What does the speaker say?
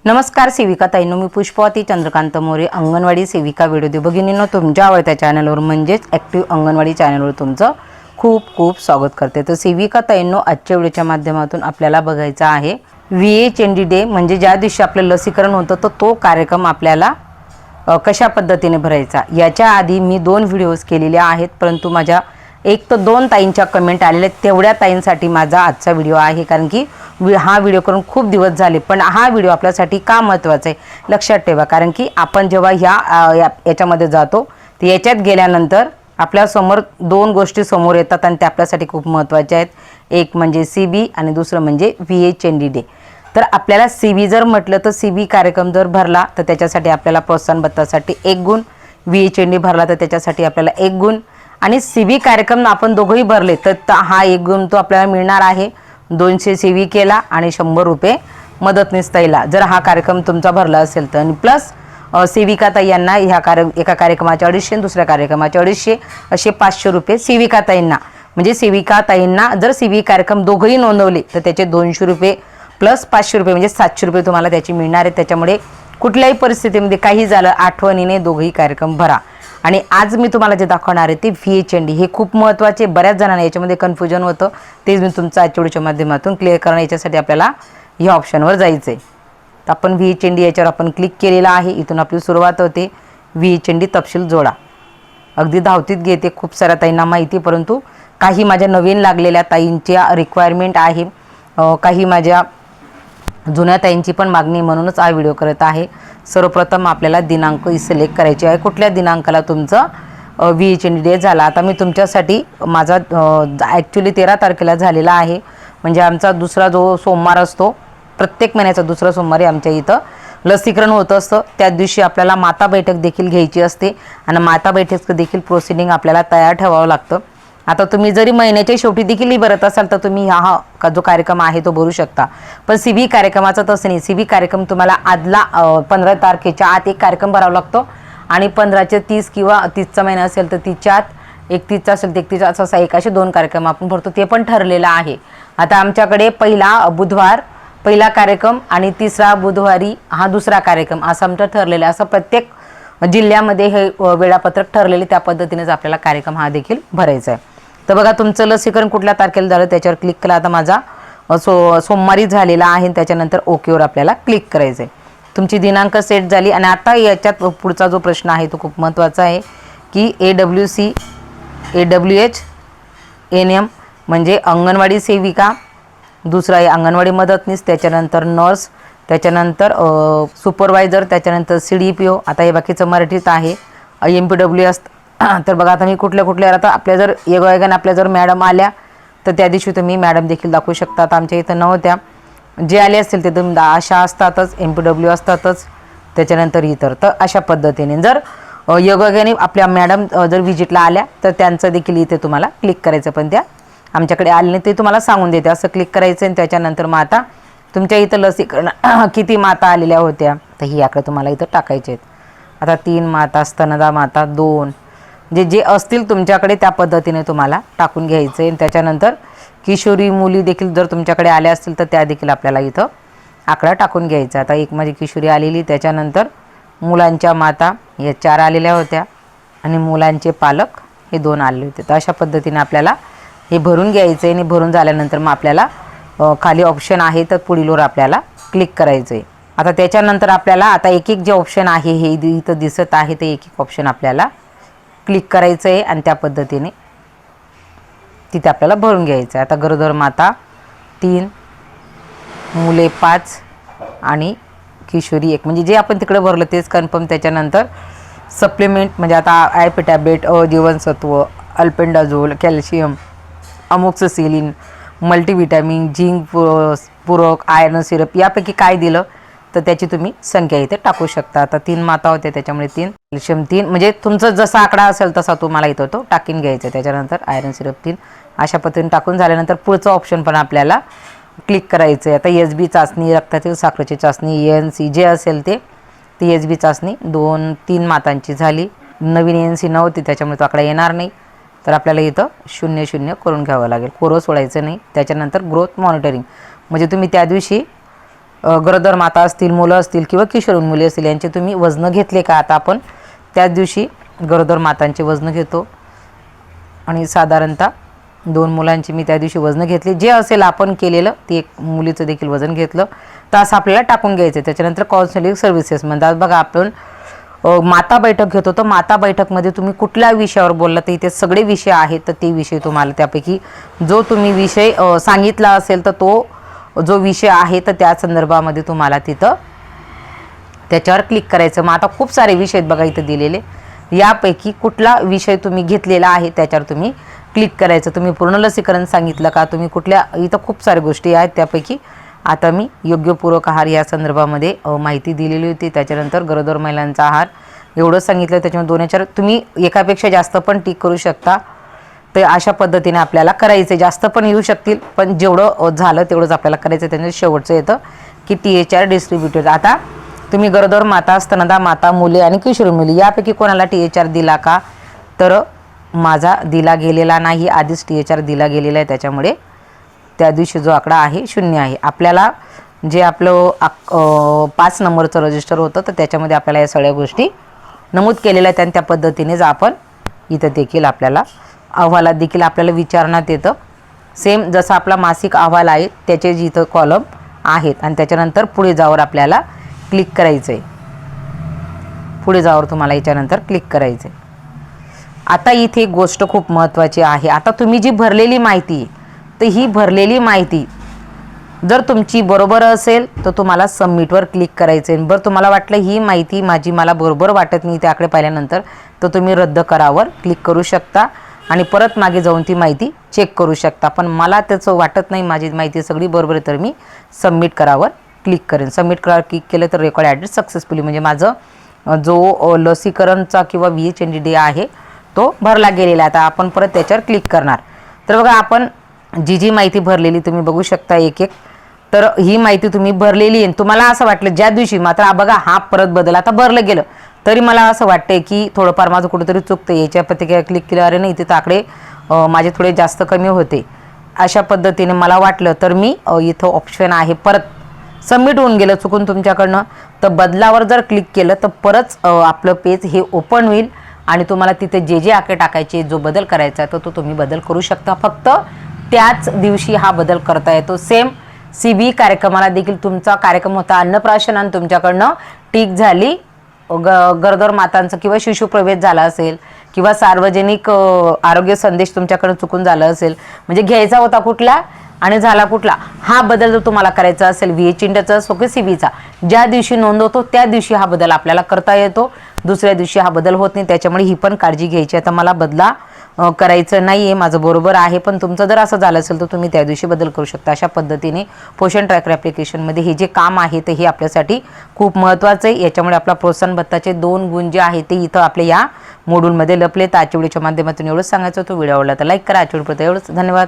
नमस्कार सेविका ताईंनो, मी पुष्पवती चंद्रकांत मोरे, अंगणवाडी सेविका व्हिडिओ भगिनींनो, तुमच्या आवडत्या चॅनलवर म्हणजेच ॲक्टिव्ह अंगणवाडी चॅनलवर तुमचं खूप खूप स्वागत करते। तर सेविका ताईंनो, आजच्या व्हिडिओच्या माध्यमातून आपल्याला बघायचा आहे VHND डे, म्हणजे ज्या दिवशी आपलं लसीकरण होतं तर तो कार्यक्रम आपल्याला कशा पद्धतीने भरायचा। याच्या आधी मी 2 व्हिडिओज केलेले आहेत, परंतु माझ्या 1 ते 2 ताईंच्या कमेंट आलेल्या, तेवढ्या ताईंसाठी माझा आजचा व्हिडिओ आहे। कारण की हा व्हिडिओ करून खूप दिवस झाले, पण हा व्हिडिओ आपल्यासाठी का महत्त्वाचा आहे लक्षात ठेवा। कारण की आपण जेव्हा याच्यामध्ये जातो तर याच्यात गेल्यानंतर आपल्या समोर 2 गोष्टी समोर येतात आणि त्या आपल्यासाठी खूप महत्त्वाच्या आहेत। एक म्हणजे CB आणि दुसरं म्हणजे VHND डे। तर आपल्याला CB जर म्हटलं तर CB कार्यक्रम जर भरला तर त्याच्यासाठी आपल्याला प्रोत्साहन भत्त्यासाठी 1 गुण, VHND भरला तर त्याच्यासाठी आपल्याला 1 गुण, आणि CB कार्यक्रम आपण दोघंही भरले तर हा 1 गुण तो आपल्याला मिळणार आहे। 200 CB केला आणि 100 रुपये मदतनीस ताईला जर हा कार्यक्रम तुमचा भरला असेल तर, आणि प्लस सेविका ताई यांना एका कार्यक्रमाचे 250, दुसऱ्या कार्यक्रमाचे 250, असे 500 रुपये सेविका ताईंना। म्हणजे सेविका ताईंना जर CB कार्यक्रम दोघंही नोंदवले तर त्याचे 200 रुपये प्लस 500 रुपये म्हणजे 700 रुपये तुम्हाला त्याची मिळणार आहे। त्याच्यामुळे कुठल्याही परिस्थितीमध्ये काही झालं आठवणीने दोघंही कार्यक्रम भरा। आणि आज मी तुम्हाला जे दाखवणार आहे ते VHND, हे खूप महत्त्वाचे, बऱ्याच जणांना याच्यामध्ये कन्फ्युजन होतं, तेच मी तुमचं आजच्या व्हिडिओच्या माध्यमातून क्लिअर करणं। याच्यासाठी आपल्याला ह्या ऑप्शनवर जायचं आहे। तर आपण VHND याच्यावर आपण क्लिक केलेलं आहे। इथून आपली सुरुवात होते VHND तपशील जोडा। अगदी धावतीत घेते, खूप साऱ्या ताईंना माहिती, परंतु काही माझ्या नवीन लागलेल्या ताईंच्या रिक्वायरमेंट आहे, काही माझ्या जुन्या ताईंची पण मागणी, म्हणूनच हा व्हिडिओ करत आहे। सर्वप्रथम आपल्याला दिनांक सिलेक्ट करायची आहे, कुठल्या दिनांकाला तुमचं VHND डे झाला। आता मी तुमच्यासाठी माझा ॲक्च्युली 13 तारखेला झालेला आहे, म्हणजे आमचा दुसरा जो सोमवार असतो, प्रत्येक महिन्याचा दुसरा सोमवारी आमच्या इथं लसीकरण होतं असतं। त्या दिवशी आपल्याला माता बैठक देखील घ्यायची असते आणि माता बैठक देखील प्रोसिडिंग आपल्याला तयार ठेवावं लागतं। आता तुम्ही जरी महिन्याच्या शेवटी देखील भरत असाल तर तुम्ही हा जो कार्यक्रम आहे तो भरू शकता, पण CB कार्यक्रमाचा तसं नाही। CB कार्यक्रम तुम्हाला आदला 15 तारखेच्या आत एक कार्यक्रम भरावा लागतो, आणि 15चे 30 किंवा 30चा महिना असेल तर 30च्या आत, 31चा असेल तर 31चा, असा एक असे 2 कार्यक्रम आपण भरतो, ते पण ठरलेलं आहे। आता आमच्याकडे पहिला बुधवार पहिला कार्यक्रम आणि तिसरा बुधवारी हा दुसरा कार्यक्रम, असं आमचं ठरलेलं आहे। असं प्रत्येक जिल्ह्यामध्ये हे वेळापत्रक ठरलेले, त्या पद्धतीनेच आपल्याला कार्यक्रम हा देखील भरायचा आहे। तर बघा, तुमचं लसीकरण कुठल्या तारखेला झालं त्याच्यावर क्लिक केला। आता माझा सोमवारी झालेला आहे, त्याच्यानंतर ओकेवर आपल्याला क्लिक करायचं आहे। तुमची दिनांक सेट झाली, आणि आता याच्यात पुढचा जो प्रश्न आहे तो खूप महत्त्वाचा आहे की AWC AWH NM म्हणजे अंगणवाडी सेविका, दुसरा आहे अंगणवाडी मदतनीस, त्याच्यानंतर नर्स, त्याच्यानंतर सुपरवायझर, त्याच्यानंतर CDPO। आता हे बाकीचं मराठीत आहे। MPW असतं। तर बघा, आता मी कुठल्या आता आपल्या जर योगायोगाने आपल्या जर मॅडम आल्या तर त्या दिवशी तुम्ही मॅडम देखील दाखवू शकता। आता आमच्या इथं नव्हत्या, जे आले असतील ते तुम्ही आशा असतातच, MPW असतातच, त्याच्यानंतर इतर। तर अशा पद्धतीने जर योगायोगाने आपल्या मॅडम जर व्हिजिटला आल्या तर त्यांचं देखील इथे तुम्हाला क्लिक करायचं, पण त्या आमच्याकडे आले नाही ते तुम्हाला सांगून देते। असं क्लिक करायचं, आणि त्याच्यानंतर मग आता तुमच्या इथं लसीकरण किती माता आलेल्या होत्या तर ही आकडे तुम्हाला इथं टाकायचे आहेत। आता 3 माता, स्तनदा माता 2, जे असतील तुमच्याकडे त्या पद्धतीने तुम्हाला टाकून घ्यायचं आहे। त्याच्यानंतर किशोरी मुली देखील जर तुमच्याकडे आल्या असतील तर त्या देखील आपल्याला इथं आकडा टाकून घ्यायचा। आता एक माझी किशोरी आलेली, त्याच्यानंतर मुलांच्या माता या 4 आलेल्या होत्या, आणि मुलांचे पालक हे 2 आलेले होते। तर अशा पद्धतीने आपल्याला हे भरून घ्यायचं आहे, आणि भरून झाल्यानंतर मग आपल्याला खाली ऑप्शन आहे तर पुढीलवर आपल्याला क्लिक करायचं आहे। आता त्याच्यानंतर आपल्याला आता एक जे ऑप्शन आहे हे इथं दिसत आहे ते एक ऑप्शन आपल्याला क्लिक करायचं आहे, आणि त्या पद्धतीने तिथे आपल्याला भरून घ्यायचं आहे। आता गरोदर माता 3, मुले 5 आणि किशोरी 1, म्हणजे जे आपण तिकडे भरलं तेच कन्फर्म। त्याच्यानंतर सप्लिमेंट म्हणजे आता आयपी टॅबलेट, जीवनसत्व, अल्पेंडाझोल, कॅल्शियम, अमोक्सिसिलिन, मल्टीविटॅमिन, झिंक पूरक, आयर्न सिरप, यापैकी काय दिलं तर त्याची तुम्ही संख्या इथे टाकू शकता। आता 3 माता होत्या त्याच्यामुळे 3, कॅल्शियम 3, म्हणजे तुमचा जसा आकडा असेल तसा तुम्हाला इथं तो टाकून घ्यायचा। त्याच्यानंतर आयर्न सिरप 3, अशा पद्धतीने टाकून झाल्यानंतर पुढचं ऑप्शन पण आपल्याला क्लिक करायचं आहे। आता SB चाचणी, रक्तातील साखरेची चाचणी, ANC जे असेल ते SB चाचणी 2-3 मातांची झाली। नवीन ANC नव्हती त्याच्यामुळे तो आकडा येणार नाही, तर आपल्याला इथं 0-0 करून घ्यावं लागेल, कोरं सोडायचं नाही। त्याच्यानंतर ग्रोथ मॉनिटरिंग, म्हणजे तुम्ही त्या दिवशी गरोदर माता असतील, मुलं असतील किंवा किशोरवयीन मुले असतील यांचे तुम्ही वजनं घेतले का. आता आपण त्याच दिवशी गरोदर मातांचे वजनं घेतो आणि साधारणतः 2 मुलांची मी त्या दिवशी वजनं घेतली. जे असेल आपण केलेलं ते एक मुलीचं देखील वजन घेतलं तर असं आपल्याला टाकून घ्यायचं. त्याच्यानंतर काउन्सिलिंग सर्व्हिसेस म्हणतात बघा, आपण माता बैठक घेतो. तर माता बैठकमध्ये तुम्ही कुठल्या विषयावर बोलला तर इथे सगळे विषय आहेत, तर ते विषय तुम्हाला त्यापैकी जो तुम्ही विषय सांगितला असेल तर तो जो विषय आहे तर त्या संदर्भामध्ये तुम्हाला तिथं त्याच्यावर क्लिक करायचं. मग आता खूप सारे विषय आहेत बघा इथं दिलेले, यापैकी कुठला विषय तुम्ही घेतलेला आहे त्याच्यावर तुम्ही क्लिक करायचं. तुम्ही पूर्ण लसीकरण सांगितलं का, तुम्ही कुठल्या, इथं खूप साऱ्या गोष्टी आहेत त्यापैकी आता मी योग्य पूरक आहार या संदर्भामध्ये माहिती दिलेली होती. त्याच्यानंतर गरोदर महिलांचा आहार एवढं सांगितलं. त्याच्यामुळे 2-4 तुम्ही एकापेक्षा जास्त पण टिक करू शकता. तर अशा पद्धतीने आपल्याला करायचं. जास्त पण येऊ शकतील पण जेवढं झालं तेवढंच आपल्याला करायचं. त्याच्यानंतर शेवटचं येतं की THR डिस्ट्रीब्युटेड. आता तुम्ही गरोदर माता, स्तनदा माता, मुले आणि किशोरी मुली यापैकी कोणाला THR दिला का, तर माझा दिला गेलेला नाही. आधीच THR दिला गेलेला आहे, त्याच्यामुळे त्या दिवशी जो आकडा आहे 0 आहे. आपल्याला जे आपलं 5 नंबरचं रजिस्टर होतं तर त्याच्यामध्ये आपल्याला या सगळ्या गोष्टी नमूद केलेल्या आहेत आणि त्या पद्धतीनेच आपण इथं देखील आपल्याला अहवालात देखील आपल्याला विचारण्यात येतं. सेम जसं आपला मासिक अहवाल आहे त्याचे जिथं कॉलम आहेत आणि त्याच्यानंतर पुढे जावर आपल्याला क्लिक करायचं आहे. पुढे जावर तुम्हाला याच्यानंतर क्लिक करायचं आहे. आता इथे एक गोष्ट खूप महत्त्वाची आहे. आता तुम्ही जी भरलेली माहिती आहे तर ही भरलेली माहिती जर तुमची बरोबर असेल तर तुम्हाला सबमिटवर क्लिक करायचं आहे. बरं तुम्हाला वाटलं ही माहिती माझी मला बरोबर वाटत नाही त्याकडे पाहिल्यानंतर तर तुम्ही रद्द करावर क्लिक करू शकता आणि परत मागे जाऊन ती माहिती चेक करू शकता. पण मला त्याचं वाटत नाही माझी माहिती सगळी बरोबर आहे तर मी सबमिट करावर क्लिक करेन. सबमिट करावर क्लिक केलं तर रेकॉर्ड ॲड्रेस सक्सेसफुली म्हणजे माझं जो लसीकरणचा किंवा VHND आहे तो भरला गेलेला आहे. आता आपण परत त्याच्यावर क्लिक करणार. तर बघा आपण जी माहिती भरलेली तुम्ही बघू शकता एक एक. तर ही माहिती तुम्ही भरलेली आहे. तुम्हाला असं वाटलं ज्या दिवशी मात्र बघा हा परत बदल आता भरलं गेलं तरी मला असं वाटतंय की थोडंफार माझं कुठेतरी चुकतं. याच्या प्रतिक्रिया क्लिक केलं अरे नाही तिथं आकडे माझे थोडे जास्त कमी होते अशा पद्धतीने मला वाटलं तर मी इथं ऑप्शन आहे परत सबमिट होऊन गेलं चुकून तुमच्याकडनं तर बदलावर जर क्लिक केलं तर परत आपलं पेज हे ओपन होईल आणि तुम्हाला तिथे जे आकडे टाकायचे जो बदल करायचा तो तुम्ही बदल करू शकता. फक्त त्याच दिवशी हा बदल करता येतो. सेम CB कार्यक्रमाला देखील तुमचा कार्यक्रम होता अन्नप्राशन आणि तुमच्याकडनं टीक झाली गरोदर मातांचं किंवा शिशुप्रवेश झाला असेल किंवा सार्वजनिक आरोग्य संदेश तुमच्याकडे चुकून झालं असेल म्हणजे घ्यायचा होता कुठला आणि झाला कुठला हा बदल जर तुम्हाला करायचा असेल VHNDचा असो की CBचा ज्या दिवशी नोंद होतो त्या दिवशी हा बदल आपल्याला करता येतो. दुसऱ्या दिवशी हा बदल होत नाही. त्याच्यामुळे ही पण काळजी घ्यायची. आता मला बदला करायचं नाही आहे माझं बरोबर आहे पण तुमचं जर असं झालं असेल तर तुम्ही त्या दिवशी बदल करू शकता. अशा पद्धतीने पोषण ट्रॅकर ॲप्लिकेशनमध्ये हे जे काम आहे ते हे आपल्यासाठी खूप महत्त्वाचं आहे. याच्यामुळे आपला प्रोत्साहन भत्ताचे 2 गुण जे आहे ते इथं आपल्या या मॉड्यूलमध्ये लपले. तर आजच्या व्हिडिओच्या माध्यमातून एवढंच सांगायचं होतं. व्हिडिओ आवडला तर लाईक करा. आजच्या व्हिडिओ एवढंच. धन्यवाद.